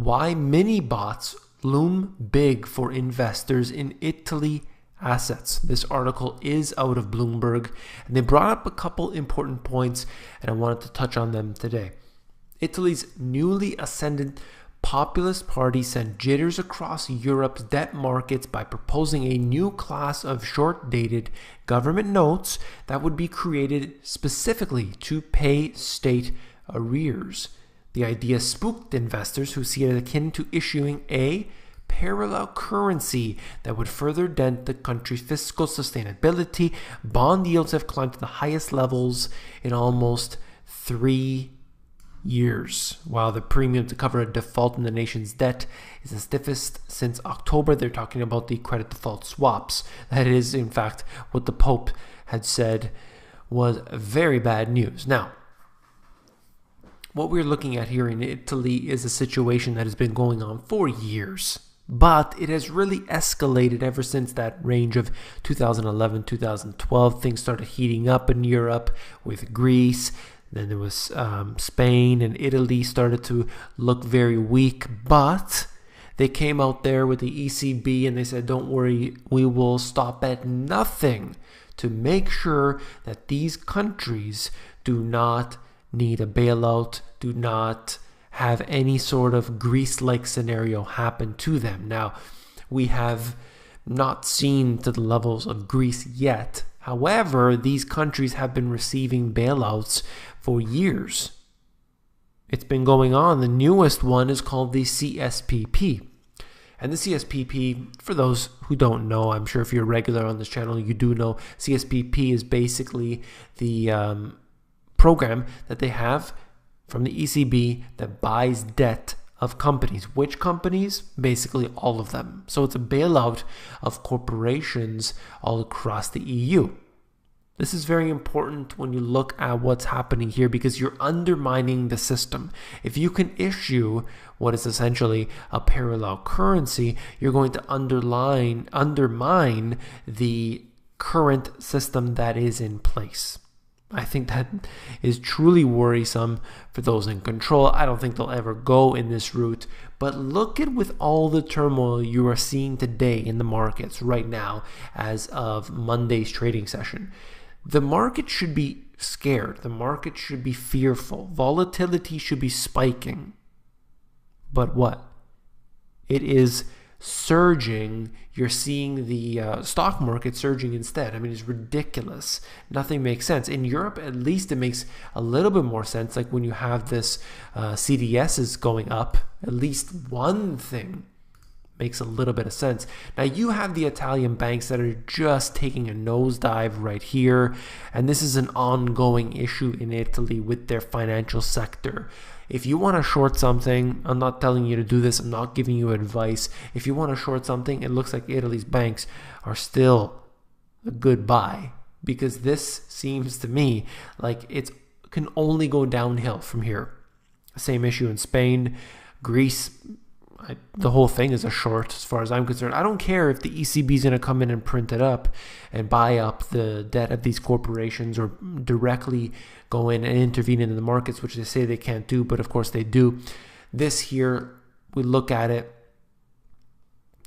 why mini bots loom big for investors in Italy assets. This article is out of Bloomberg, and they brought up a couple important points, and I wanted to touch on them today. Italy's newly ascendant populist party sent jitters across Europe's debt markets by proposing a new class of short-dated government notes that would be created specifically to pay state arrears. The idea spooked investors who see it akin to issuing a parallel currency that would further dent the country's fiscal sustainability. Bond yields have climbed to the highest levels in almost 3 years, while the premium to cover a default in the nation's debt is the stiffest since October. They're talking about the credit default swaps. That is, in fact, what the Pope had said was very bad news. Now, what we're looking at here in Italy is a situation that has been going on for years, but it has really escalated ever since that range of 2011, 2012. Things started heating up in Europe with Greece. Then there was Spain, and Italy started to look very weak, but they came out there with the ECB and they said, don't worry, we will stop at nothing to make sure that these countries do not need a bailout, do not have any sort of Greece-like scenario happen to them. Now, we have not seen to the levels of Greece yet. However, these countries have been receiving bailouts for years. It's been going on. The newest one is called the CSPP. And the CSPP, for those who don't know, I'm sure if you're regular on this channel, you do know, CSPP is basically the program that they have from the ECB that buys debt of companies. Which companies? Basically all of them. So it's a bailout of corporations all across the EU. This is very important when you look at what's happening here, because you're undermining the system. If you can issue what is essentially a parallel currency, you're going to undermine the current system that is in place. I think that is truly worrisome for those in control. I don't think they'll ever go in this route. But look at with all the turmoil you are seeing today in the markets right now as of Monday's trading session. The market should be scared. The market should be fearful. Volatility should be spiking. But what? It is surging. You're seeing the stock market surging instead. I mean, it's ridiculous. Nothing makes sense. In Europe, at least it makes a little bit more sense. Like when you have this CDS is going up, at least one thing makes a little bit of sense. Now you have the Italian banks that are just taking a nosedive right here. And this is an ongoing issue in Italy with their financial sector. If you want to short something, I'm not telling you to do this. I'm not giving you advice. If you want to short something, it looks like Italy's banks are still a good buy, because this seems to me like it can only go downhill from here. Same issue in Spain, Greece. The whole thing is a short as far as I'm concerned. I don't care if the ECB is going to come in and print it up and buy up the debt of these corporations, or directly go in and intervene in the markets, which they say they can't do, but of course they do. This here, we look at it,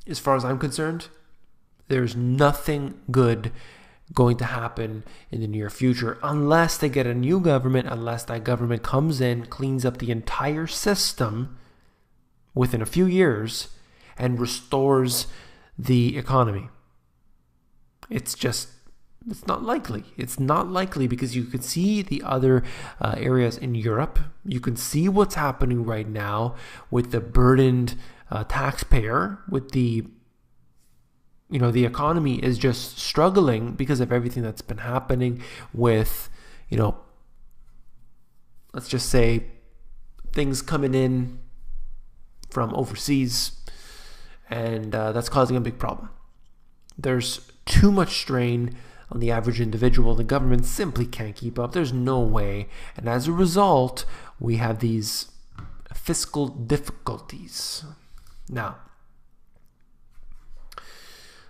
as far as I'm concerned, there's nothing good going to happen in the near future unless they get a new government, unless that government comes in, cleans up the entire system within a few years and restores the economy. It's not likely. It's not likely, because you could see the other areas in Europe. You can see what's happening right now with the burdened taxpayer, with the economy is just struggling because of everything that's been happening with, let's just say things coming in from overseas, and that's causing a big problem. There's too much strain on the average individual. The government simply can't keep up. There's no way. And as a result, we have these fiscal difficulties. Now,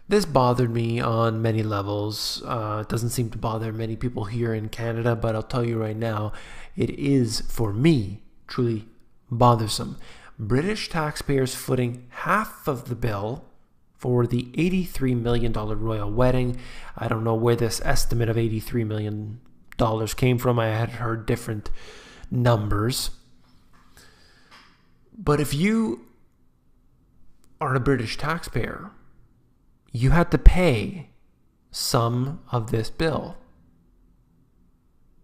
this bothered me on many levels. It doesn't seem to bother many people here in Canada, but I'll tell you right now, it is, for me, truly bothersome. British taxpayers footing half of the bill for the $83 million royal wedding. I don't know where this estimate of $83 million came from. I had heard different numbers. But if you are a British taxpayer, you had to pay some of this bill.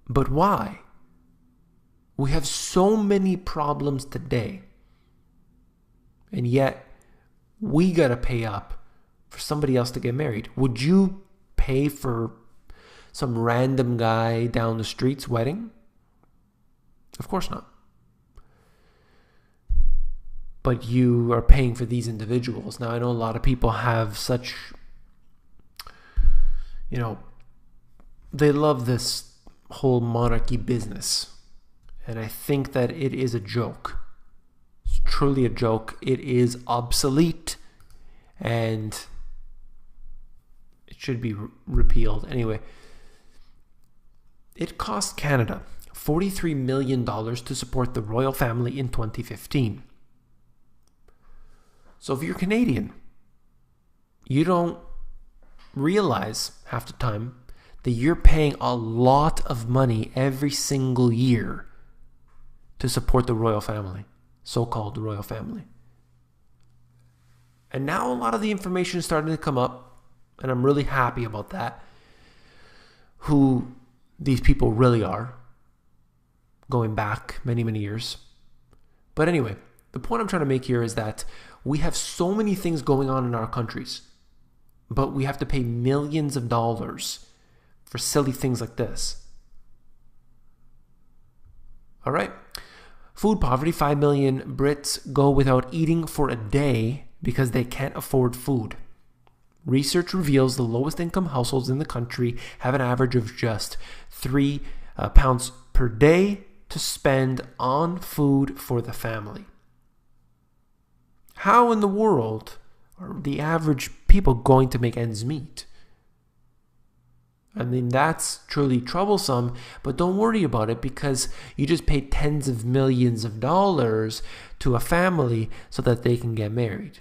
But why? We have so many problems today, and yet we gotta pay up for somebody else to get married. Would you pay for some random guy down the street's wedding? Of course not. But you are paying for these individuals. Now, I know a lot of people have such, they love this whole monarchy business. And I think that it is a joke. It's truly a joke. It is obsolete. And it should be repealed. Anyway, it cost Canada $43 million to support the royal family in 2015. So if you're Canadian, you don't realize half the time that you're paying a lot of money every single year to support the royal family, so-called royal family. And now a lot of the information is starting to come up, and I'm really happy about that, who these people really are, going back many, many years. But anyway, the point I'm trying to make here is that we have so many things going on in our countries, but we have to pay millions of dollars for silly things like this. All right. Food poverty. 5 million Brits go without eating for a day because they can't afford food. Research reveals the lowest income households in the country have an average of just £3 per day to spend on food for the family. How in the world are the average people going to make ends meet? I mean, that's truly troublesome, but don't worry about it because you just paid tens of millions of dollars to a family so that they can get married.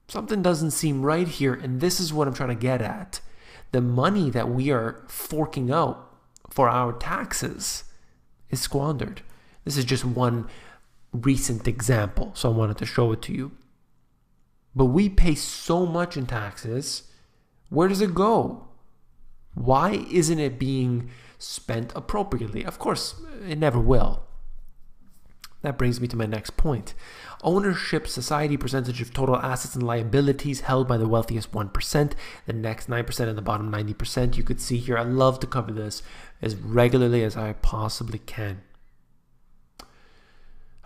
Something doesn't seem right here, and this is what I'm trying to get at. The money that we are forking out for our taxes is squandered. This is just one recent example, so I wanted to show it to you. But we pay so much in taxes. Where does it go? Why isn't it being spent appropriately? Of course, it never will. That brings me to my next point. Ownership society percentage of total assets and liabilities held by the wealthiest 1%, the next 9% and the bottom 90%. You could see here, I love to cover this as regularly as I possibly can.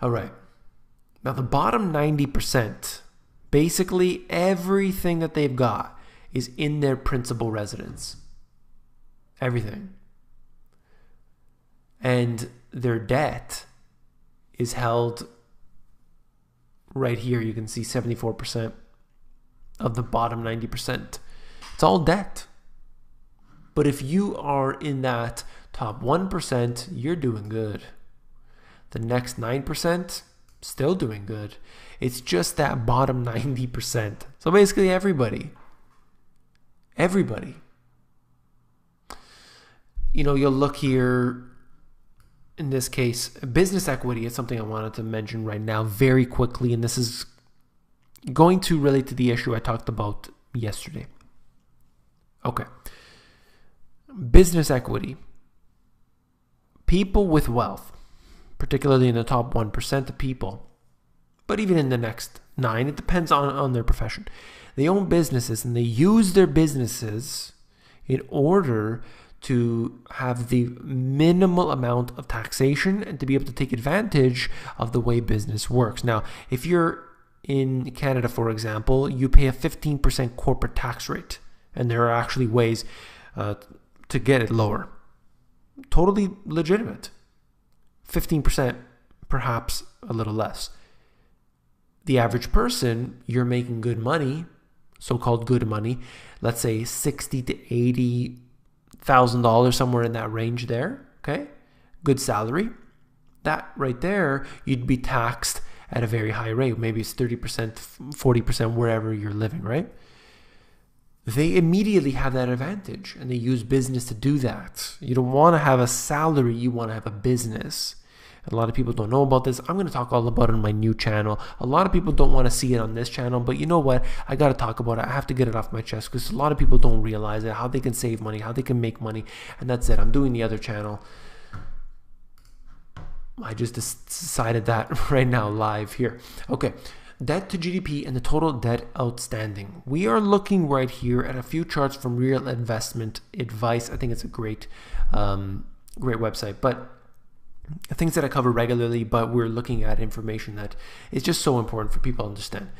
All right. Now the bottom 90%, basically everything that they've got is in their principal residence. Everything. And their debt is held right here. You can see 74% of the bottom 90%. It's all debt. But if you are in that top 1%, you're doing good. The next 9%, still doing good. It's just that bottom 90%. So basically everybody. Everybody. You'll look here, in this case, business equity is something I wanted to mention right now very quickly, and this is going to relate to the issue I talked about yesterday. Okay. Business equity. People with wealth, particularly in the top 1% of people, but even in the next 9%, it depends on their profession. They own businesses and they use their businesses in order to have the minimal amount of taxation and to be able to take advantage of the way business works. Now, if you're in Canada, for example, you pay a 15% corporate tax rate, and there are actually ways to get it lower. Totally legitimate. 15%, perhaps a little less. The average person, you're making good money, so-called good money, let's say $60,000 to $80,000, somewhere in that range there, okay? Good salary. That right there, you'd be taxed at a very high rate. Maybe it's 30%, 40% wherever you're living, right? They immediately have that advantage, and they use business to do that. You don't want to have a salary, you want to have a business. A lot of people don't know about this. I'm going to talk all about it on my new channel. A lot of people don't want to see it on this channel, but you know what? I got to talk about it. I have to get it off my chest because a lot of people don't realize it, how they can save money, how they can make money, and that's it. I'm doing the other channel. I just decided that right now live here. Okay. Debt to GDP and the total debt outstanding. We are looking right here at a few charts from Real Investment Advice. I think it's a great website, but things that I cover regularly, but we're looking at information that is just so important for people to understand.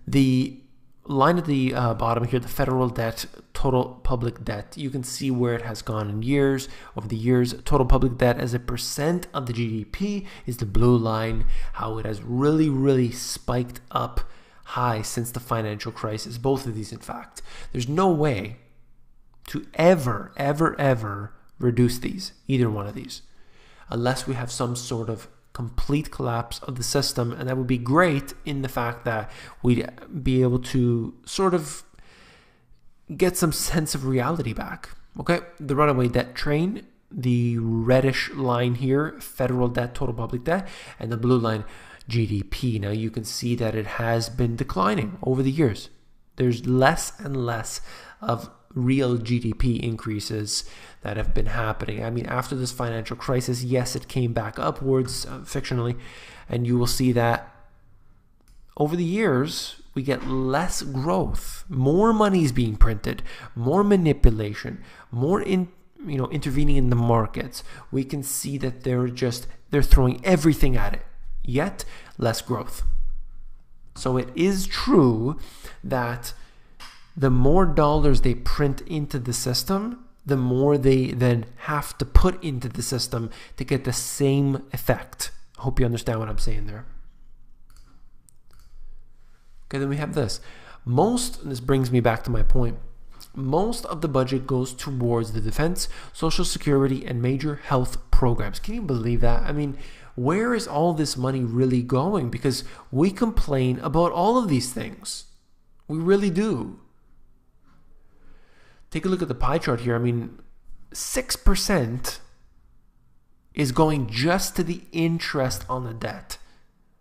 The line at the bottom here, the federal debt, total public debt, you can see where it has gone in years. Over the years, total public debt as a percent of the GDP is the blue line, how it has really spiked up high since the financial crisis. Both of these, in fact. There's no way to ever reduce these, either one of these, unless we have some sort of complete collapse of the system, and that would be great in the fact that we'd be able to sort of get some sense of reality back. Okay, the runaway debt train, the reddish line here, federal debt, total public debt, and the blue line, GDP. Now you can see that it has been declining over the years. There's less and less of real GDP increases that have been happening. I mean, after this financial crisis, yes, it came back upwards fictionally, and you will see that over the years we get less growth, more money is being printed, more manipulation, more intervening in the markets. We can see that they're throwing everything at it, yet less growth. So it is true that the more dollars they print into the system, the more they then have to put into the system to get the same effect. I hope you understand what I'm saying there. Okay, then we have this. This brings me back to my point. Most of the budget goes towards the defense, social security, and major health programs. Can you believe that? I mean, where is all this money really going? Because we complain about all of these things. We really do. Take a look at the pie chart here. I mean, 6% is going just to the interest on the debt.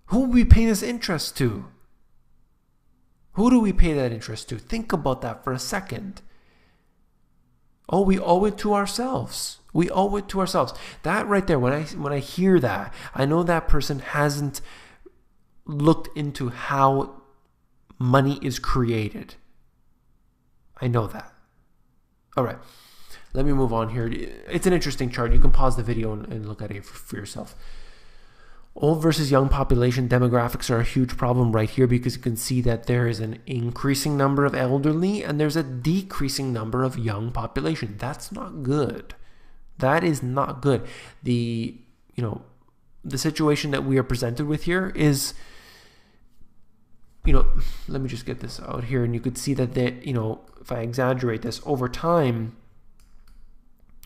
Who are we paying this interest to? Who do we pay that interest to? Think about that for a second. Oh, we owe it to ourselves. We owe it to ourselves. That right there, when I hear that, I know that person hasn't looked into how money is created. I know that. All right, let me move on here. It's an interesting chart. You can pause the video and look at it for yourself. Old versus young population demographics are a huge problem right here because you can see that there is an increasing number of elderly and there's a decreasing number of young population. That's not good. That is not good. The situation that we are presented with here is, let me just get this out here, and you could see that if I exaggerate this, over time,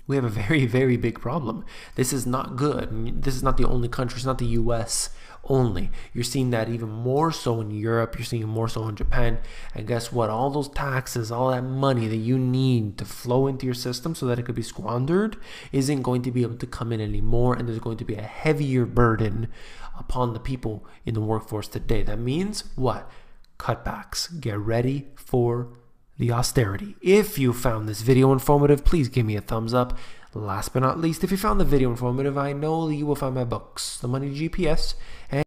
we have a very big problem. This is not good. This is not the only country. It's not the US only. You're seeing that even more so in Europe. You're seeing it more so in Japan. And guess what? All those taxes, all that money that you need to flow into your system so that it could be squandered isn't going to be able to come in anymore. And there's going to be a heavier burden upon the people in the workforce today. That means what? Cutbacks. Get ready for the austerity. If you found this video informative, please give me a thumbs up. Last but not least, if you found the video informative, I know you will find my books, The Money GPS, and